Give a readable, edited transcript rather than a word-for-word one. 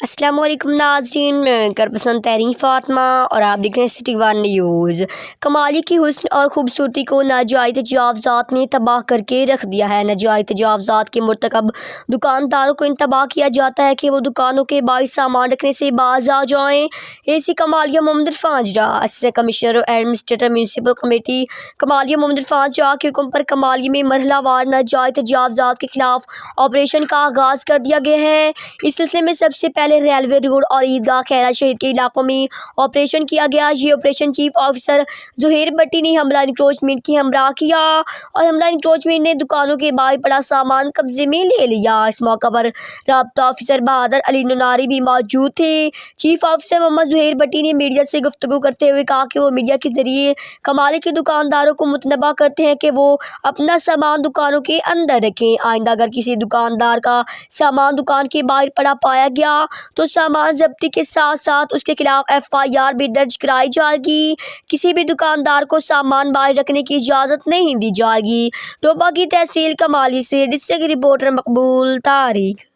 السلام علیکم ناظرین، میں کرپسند تحریر فاطمہ اور آپ دیکھ رہے ہیں سٹی ون نیوز۔ کمالیہ کی حسن اور خوبصورتی کو ناجائز تجاوزات نے تباہ کر کے رکھ دیا ہے۔ ناجائز تجاوزات کے مرتکب دکانداروں کو انتباہ کیا جاتا ہے کہ وہ دکانوں کے باہر سامان رکھنے سے باز آ جائیں۔ اے سی کمالیہ محمد عرفان ہنجرا، اسسٹنٹ کمشنر اور ایڈمنسٹریٹر میونسپل کمیٹی کمالیہ محمد عرفان ہنجرا کے حکم پر کمالیہ میں مرحلہ وار ناجائز تجاوزات کے خلاف آپریشن کا آغاز کر دیا گیا ہے۔ اس سلسلے میں سب سے پہلے ریلوے روڈ اور عیدگاہ خیرہ شہید کے علاقوں میں آپریشن کیا گیا۔ یہ آپریشن چیف آفیسر ظہیر بٹی نے حملہ انکروچمنٹ کی ہمراہ کیا اور حملہ انکروچمنٹ نے دکانوں کے باہر پڑا سامان قبضے میں لے لیا۔ اس موقع پر رابطہ آفیسر بہادر علی نناری بھی موجود تھے۔ چیف آفیسر محمد ظہیر بٹی نے میڈیا سے گفتگو کرتے ہوئے کہا کہ وہ میڈیا کے ذریعے کمالیہ کے دکانداروں کو متنبہ کرتے ہیں کہ وہ اپنا سامان دکانوں کے اندر رکھیں۔ آئندہ اگر کسی دکاندار کا سامان دکان کے باہر پڑا پایا گیا تو سامان ضبطی کے ساتھ ساتھ اس کے خلاف FIR بھی درج کرائی جائے گی۔ کسی بھی دکاندار کو سامان باہر رکھنے کی اجازت نہیں دی جائے گی۔ ڈوبہ کی تحصیل کمالیہ سے ڈسٹرکٹ رپورٹر مقبول طارق۔